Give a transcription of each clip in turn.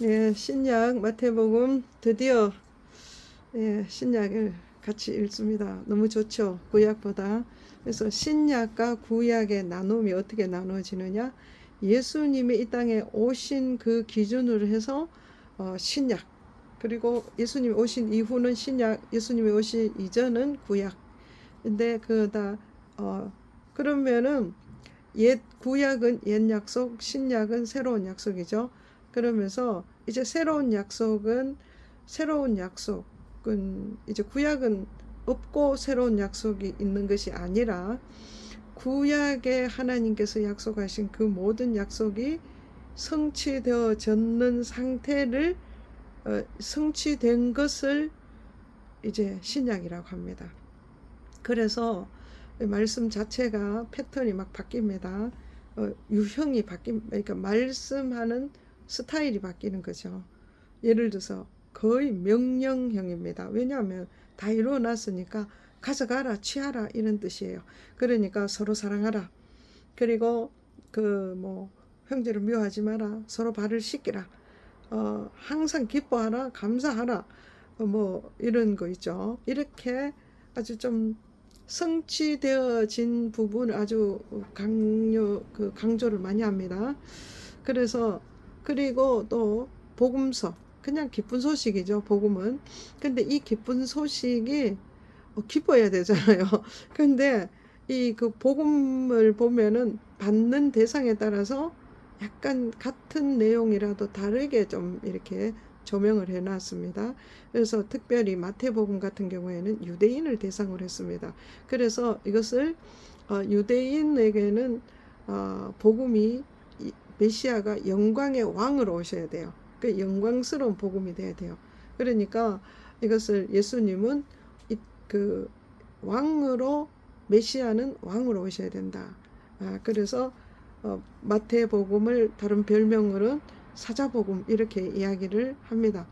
네, 신약 마태복음 드디어 신약을 같이 읽습니다. 너무 좋죠. 구약보다. 그래서 신약과 구약의 나눔이 어떻게 나눠지느냐? 예수님이 이 땅에 오신 그 기준으로 해서 신약, 그리고 예수님이 오신 이후는 신약, 예수님이 오신 이전은 구약. 근데 그러면은 옛 구약은 옛 약속, 신약은 새로운 약속이죠. 그러면서 이제 새로운 약속은 이제 구약은 없고 새로운 약속이 있는 것이 아니라 구약에 하나님께서 약속하신 그 모든 약속이 성취되어졌는 상태를 성취된 것을 이제 신약이라고 합니다. 그래서 말씀 자체가 패턴이 막 바뀝니다. 유형이 그러니까 말씀하는 스타일이 바뀌는 거죠. 예를 들어서 거의 명령형입니다. 왜냐하면 다 이루어놨으니까 가져가라, 취하라 이런 뜻이에요. 그러니까 서로 사랑하라. 그리고 형제를 미워하지 마라. 서로 발을 씻기라. 항상 기뻐하라, 감사하라. 이런 거 있죠. 이렇게 아주 좀 성취되어진 부분을 아주 강조를 많이 합니다. 그래서 그리고 또 복음서, 그냥 기쁜 소식이죠. 복음은. 근데 이 기쁜 소식이 기뻐야 되잖아요. 근데 이 그 복음을 보면은 받는 대상에 따라서 약간 같은 내용이라도 다르게 좀 이렇게 조명을 해놨습니다. 그래서 특별히 마태복음 같은 경우에는 유대인을 대상으로 했습니다. 그래서 이것을 유대인에게는 복음이 메시아가 영광의 왕으로 오셔야 돼요. 그 영광스러운 복음이 돼야 돼요. 그러니까 이것을 예수님은 그 왕으로, 메시아는 왕으로 오셔야 된다. 그래서 마태복음을 다른 별명으로는 사자복음 이렇게 이야기를 합니다.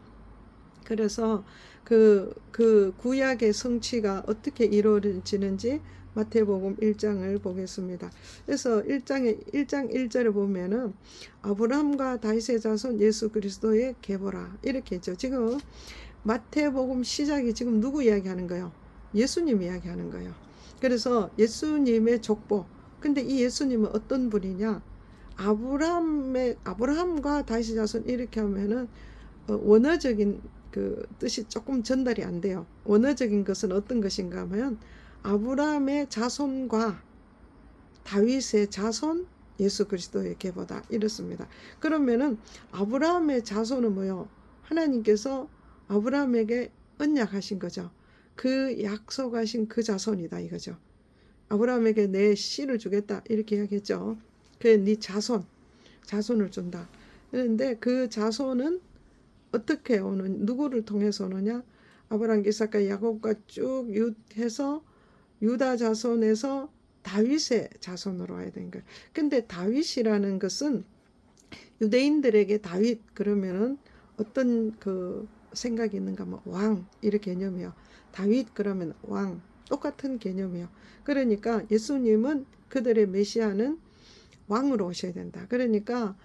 그래서 그 구약의 성취가 어떻게 이루어지는지 마태복음 1장을 보겠습니다. 그래서 1장 1절에 보면은 아브라함과 다윗의 자손 예수 그리스도의 계보라 이렇게 했죠. 지금 마태복음 시작이 지금 누구 이야기하는 거예요? 예수님 이야기하는 거예요. 그래서 예수님의 족보. 근데 이 예수님은 어떤 분이냐? 아브라함과 다윗의 자손 이렇게 하면은 원어적인 그 뜻이 조금 전달이 안 돼요. 원어적인 것은 어떤 것인가 하면 아브라함의 자손과 다윗의 자손 예수 그리스도의 계보다 이렇습니다. 그러면은 아브라함의 자손은 뭐요? 하나님께서 아브라함에게 언약하신 거죠. 그 약속하신 그 자손이다 이거죠. 아브라함에게 내 씨를 주겠다 이렇게 이야기했죠. 네 자손을 준다. 그런데 그 자손은 어떻게 오는, 누구를 통해서 오느냐? 아브라함, 이삭과 야곱과 쭉 해서 유다 자손에서 다윗의 자손으로 와야 되는 거예요. 근데 다윗이라는 것은 유대인들에게 다윗 그러면은 어떤 그 생각이 있는가 하면 왕 이렇게 개념이요. 다윗 그러면 왕 똑같은 개념이요. 그러니까 예수님은 그들의 메시아는 왕으로 오셔야 된다. 그러니까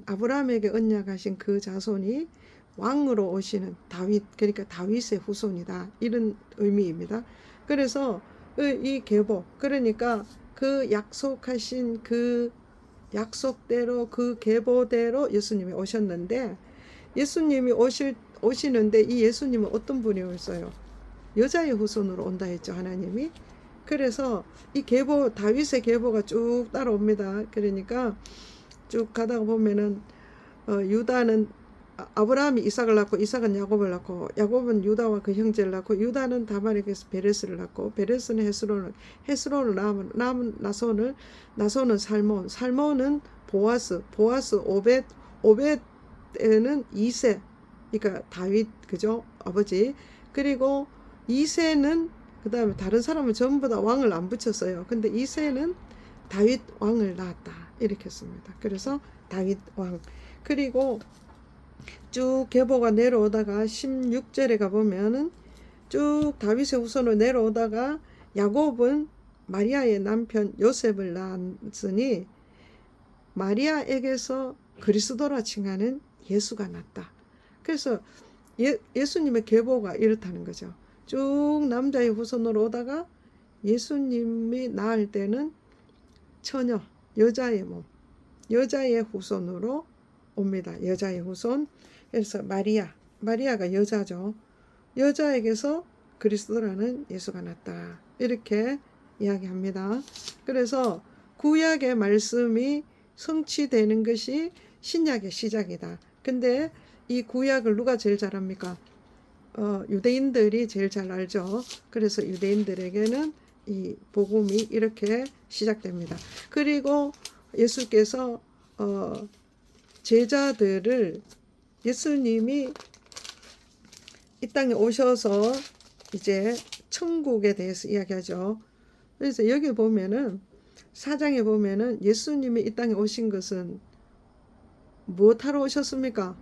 아브라함에게 언약하신 그 자손이 왕으로 오시는 다윗, 그러니까 다윗의 후손이다 이런 의미입니다. 그래서 이 계보, 그러니까 그 약속하신 그 약속대로 그 계보대로 예수님이 오셨는데, 예수님이 오시는데 이 예수님은 어떤 분이었어요? 여자의 후손으로 온다 했죠, 하나님이. 그래서 이 다윗의 계보가 쭉 따라옵니다. 그러니까 쭉 가다가 보면은 유다는 아브라함이 이삭을 낳고, 이삭은 야곱을 낳고, 야곱은 유다와 그 형제를 낳고, 유다는 다말에게서 베레스를 낳고, 베레스는 헤스론을 낳은 나손은 살몬은 보아스, 오벳에는 이세, 그러니까 다윗 그죠, 아버지. 그리고 이세는 그 다음에 다른 사람은 전부 다 왕을 안 붙였어요. 근데 이세는 다윗 왕을 낳았다 이렇게 했습니다. 그래서 다윗 왕. 그리고 쭉 계보가 내려오다가 16절에 가보면은 쭉 다윗의 후손으로 내려오다가 야곱은 마리아의 남편 요셉을 낳았으니 마리아에게서 그리스도라 칭하는 예수가 낫다. 그래서 예수님의 계보가 이렇다는 거죠. 쭉 남자의 후손으로 오다가 예수님이 낳을 때는 처녀, 여자의 몸, 여자의 후손으로 옵니다. 여자의 후손. 그래서 마리아가 여자죠. 여자에게서 그리스도라는 예수가 났다. 이렇게 이야기합니다. 그래서 구약의 말씀이 성취되는 것이 신약의 시작이다. 근데 이 구약을 누가 제일 잘합니까? 유대인들이 제일 잘 알죠. 그래서 유대인들에게는 이 복음이 이렇게 시작됩니다. 그리고 예수께서 제자들을 예수님이 이 땅에 오셔서 이제 천국에 대해서 이야기하죠. 그래서 여기 보면은 4장에 보면은 예수님이 이 땅에 오신 것은 무엇하러 오셨습니까?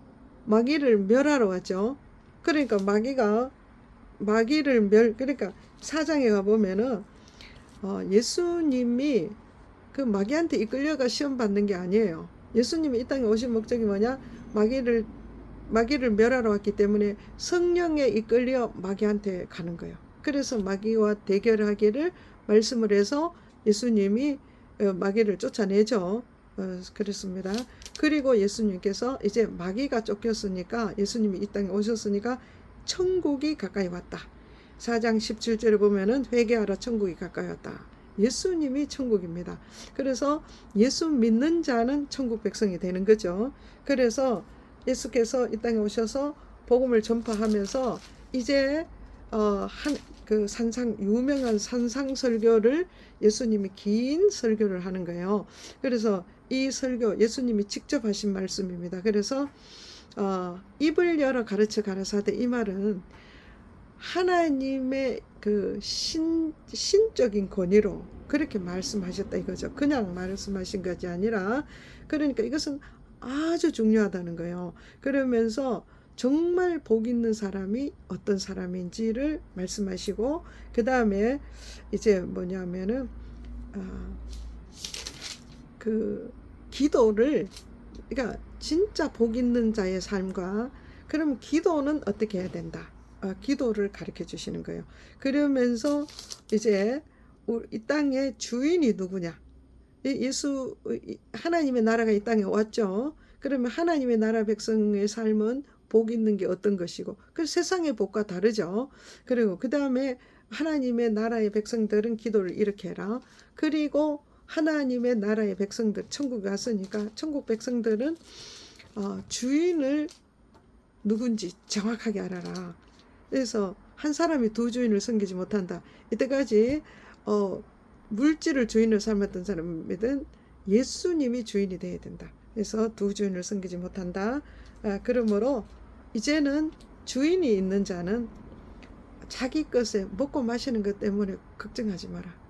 마귀를 멸하러 왔죠. 그러니까 그러니까 4장에 가보면은 예수님이 그 마귀한테 이끌려가 시험 받는 게 아니에요. 예수님이 이 땅에 오신 목적이 뭐냐? 마귀를 멸하러 왔기 때문에 성령에 이끌려 마귀한테 가는 거예요. 그래서 마귀와 대결하기를 말씀을 해서 예수님이 마귀를 쫓아내죠. 그렇습니다. 그리고 예수님께서 이제 마귀가 쫓겼으니까 예수님이 이 땅에 오셨으니까 천국이 가까이 왔다. 4장 17절에 보면은 회개하라 천국이 가까이 왔다. 예수님이 천국입니다. 그래서 예수 믿는 자는 천국 백성이 되는 거죠. 그래서 예수께서 이 땅에 오셔서 복음을 전파하면서 이제 그 유명한 산상 설교를 예수님이 긴 설교를 하는 거예요. 그래서 이 설교 예수님이 직접 하신 말씀입니다. 그래서 입을 열어 가르쳐 가라사대, 이 말은 하나님의 그 신적인 권위로 그렇게 말씀하셨다 이거죠. 그냥 말씀하신 것이 아니라, 그러니까 이것은 아주 중요하다는 거예요. 그러면서 정말 복 있는 사람이 어떤 사람인지를 말씀하시고, 그 다음에 이제 뭐냐면은 그 기도를, 그러니까 진짜 복 있는 자의 삶과, 그럼 기도는 어떻게 해야 된다. 기도를 가르쳐 주시는 거예요. 그러면서 이제 이 땅의 주인이 누구냐? 하나님의 나라가 이 땅에 왔죠. 그러면 하나님의 나라 백성의 삶은 복 있는 게 어떤 것이고, 그 세상의 복과 다르죠. 그리고 그 다음에 하나님의 나라의 백성들은 기도를 이렇게 해라. 그리고 하나님의 나라의 백성들, 천국에 왔으니까 천국 백성들은 주인을 누군지 정확하게 알아라. 그래서 한 사람이 두 주인을 섬기지 못한다. 이때까지 물질을 주인을 삼았던 사람이든 예수님이 주인이 되어야 된다. 그래서 두 주인을 섬기지 못한다. 그러므로 이제는 주인이 있는 자는 자기 것에 먹고 마시는 것 때문에 걱정하지 마라.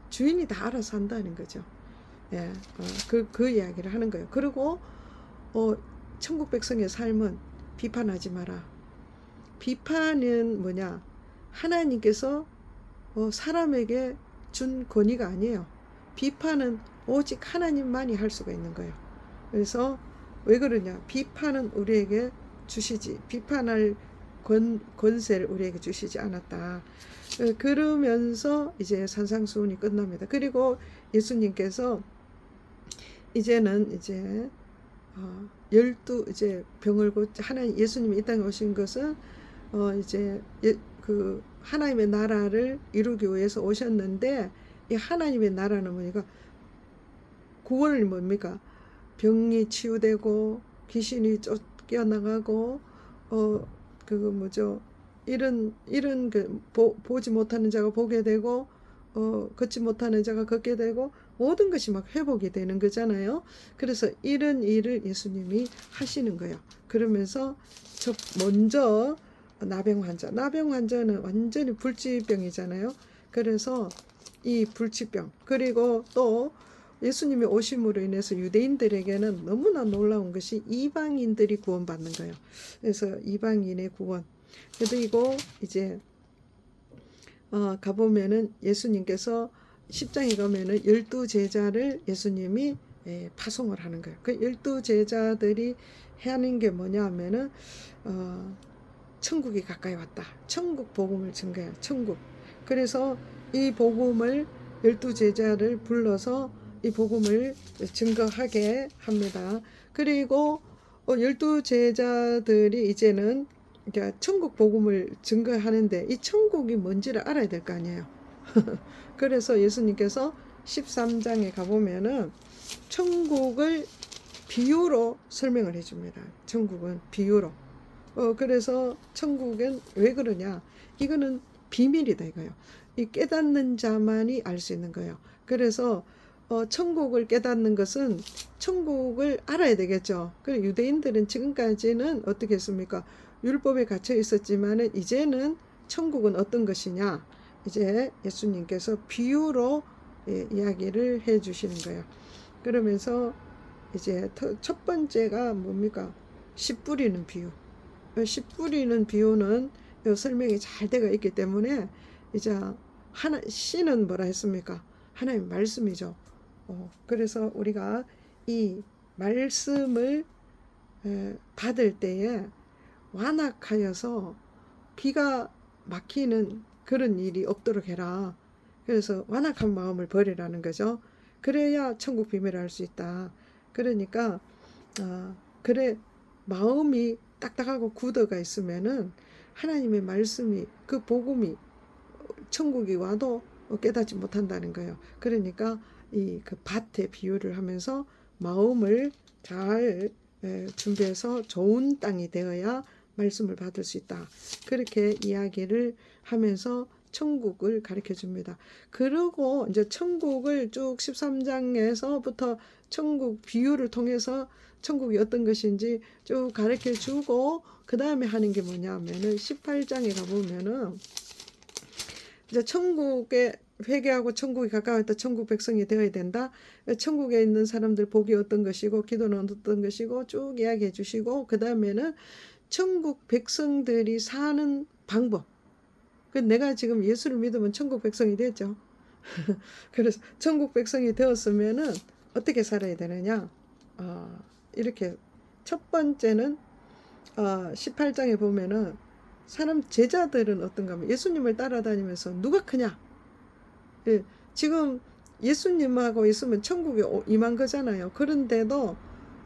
주인이 다 알아서 한다는 거죠. 예, 그 이야기를 하는 거예요. 그리고 천국 백성의 삶은 비판하지 마라. 비판은 뭐냐? 하나님께서 사람에게 준 권위가 아니에요. 비판은 오직 하나님만이 할 수가 있는 거예요. 그래서 왜 그러냐? 비판은 우리에게 주시지, 비판할 권세를 우리에게 주시지 않았다. 그러면서 이제 산상수훈이 끝납니다. 그리고 예수님께서 이제는 이제 12 이제 병을 하나님 예수님이 이 땅에 오신 것은 이제 그 하나님의 나라를 이루기 위해서 오셨는데, 이 하나님의 나라는 뭐니까 구원이 뭡니까? 병이 치유되고 귀신이 쫓겨나가고 그거 뭐죠? 이런 그 보지 못하는 자가 보게 되고 걷지 못하는 자가 걷게 되고 모든 것이 막 회복이 되는 거잖아요. 그래서 이런 일을 예수님이 하시는 거예요. 그러면서 먼저 나병 환자는 완전히 불치병이잖아요. 그래서 이 불치병, 그리고 또 예수님이 오심으로 인해서 유대인들에게는 너무나 놀라운 것이 이방인들이 구원받는 거예요. 그래서 이방인의 구원. 그리고 이제 가보면은 예수님께서 10장에 가면은 12 제자를 예수님이 파송을 하는 거예요. 그 12제자들이 하는 게 뭐냐 하면은 천국이 가까이 왔다. 천국 복음을 증거해요. 천국. 그래서 이 복음을 12제자를 불러서 이 복음을 증거하게 합니다. 그리고 12제자들이 이제는 천국 복음을 증거하는데 이 천국이 뭔지를 알아야 될 거 아니에요. 그래서 예수님께서 13장에 가보면은 천국을 비유로 설명을 해줍니다. 천국은 비유로. 그래서 천국은 왜 그러냐? 이거는 비밀이다 이거요. 이 깨닫는 자만이 알 수 있는 거예요. 그래서 천국을 깨닫는 것은 천국을 알아야 되겠죠. 그리고 유대인들은 지금까지는 어떻게 했습니까? 율법에 갇혀 있었지만은 이제는 천국은 어떤 것이냐? 이제 예수님께서 비유로 이야기를 해 주시는 거예요. 그러면서 이제 첫 번째가 뭡니까? 씨 뿌리는 비유. 씨 뿌리는 비유는 설명이 잘 되어 있기 때문에 이제 씨는 뭐라 했습니까? 하나님 말씀이죠. 그래서 우리가 이 말씀을 받을 때에 완악하여서 기가 막히는 그런 일이 없도록 해라. 그래서 완악한 마음을 버리라는 거죠. 그래야 천국 비밀을 알 수 있다. 그러니까 그래 마음이 딱딱하고 굳어가 있으면은 하나님의 말씀이 그 복음이 천국이 와도 깨닫지 못한다는 거예요. 그러니까 이 그 밭의 비유를 하면서 마음을 잘 준비해서 좋은 땅이 되어야 말씀을 받을 수 있다. 그렇게 이야기를 하면서 천국을 가르쳐 줍니다. 그리고 이제 천국을 쭉 13장에서부터 천국 비유를 통해서 천국이 어떤 것인지 쭉 가르쳐 주고 그 다음에 하는 게 뭐냐면은 18장에 가보면은 이제 천국에 회개하고 천국이 가까웠다. 천국 백성이 되어야 된다. 천국에 있는 사람들 복이 어떤 것이고 기도는 어떤 것이고 쭉 이야기해 주시고 그 다음에는 천국 백성들이 사는 방법. 내가 지금 예수를 믿으면 천국 백성이 되죠. 그래서 천국 백성이 되었으면은 어떻게 살아야 되느냐? 이렇게 첫 번째는 18장에 보면은 사람 제자들은 어떤가 하면 예수님을 따라다니면서 누가 크냐? 예, 지금 예수님하고 있으면 천국에 임한 거잖아요. 그런데도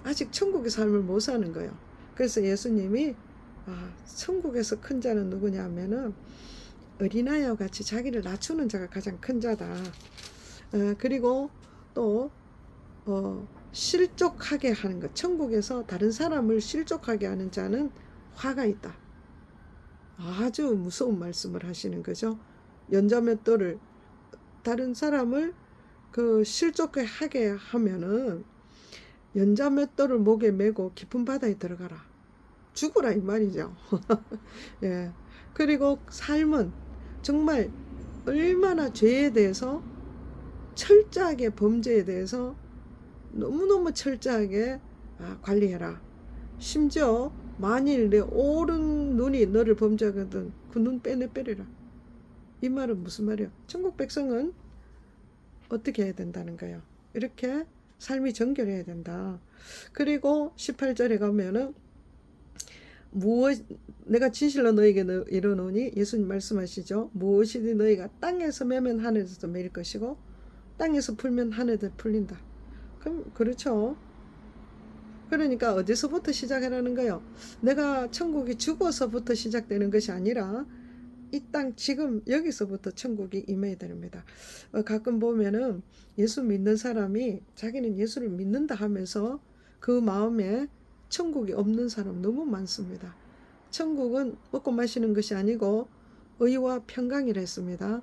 아직 천국의 삶을 못 사는 거예요. 그래서 예수님이 천국에서 큰 자는 누구냐 하면은 어린아이와 같이 자기를 낮추는 자가 가장 큰 자다. 그리고 또 실족하게 하는 것. 천국에서 다른 사람을 실족하게 하는 자는 화가 있다. 아주 무서운 말씀을 하시는 거죠. 연자맷돌을 다른 사람을 그 실족하게 하면은 연자맷돌을 목에 메고 깊은 바다에 들어가라. 죽으라 이 말이죠. 예. 그리고 삶은 정말 얼마나 죄에 대해서 철저하게 범죄에 대해서 너무너무 철저하게 관리해라. 심지어 만일 내 오른 눈이 너를 범죄하거든 그 눈 빼내버리라. 이 말은 무슨 말이야? 천국 백성은 어떻게 해야 된다는 거예요? 이렇게 삶이 정결해야 된다. 그리고 18절에 가면은 내가 진실로 너에게 이르노니 예수님 말씀하시죠. 무엇이든 너희가 땅에서 매면 하늘에서 매일 것이고 땅에서 풀면 하늘에서 풀린다. 그럼 그렇죠. 그러니까 어디서부터 시작하라는 거예요? 내가 천국이 죽어서부터 시작되는 것이 아니라 이 땅 지금 여기서부터 천국이 임해야 됩니다. 가끔 보면은 예수 믿는 사람이 자기는 예수를 믿는다 하면서 그 마음에 천국이 없는 사람 너무 많습니다. 천국은 먹고 마시는 것이 아니고 의와 평강이라 했습니다.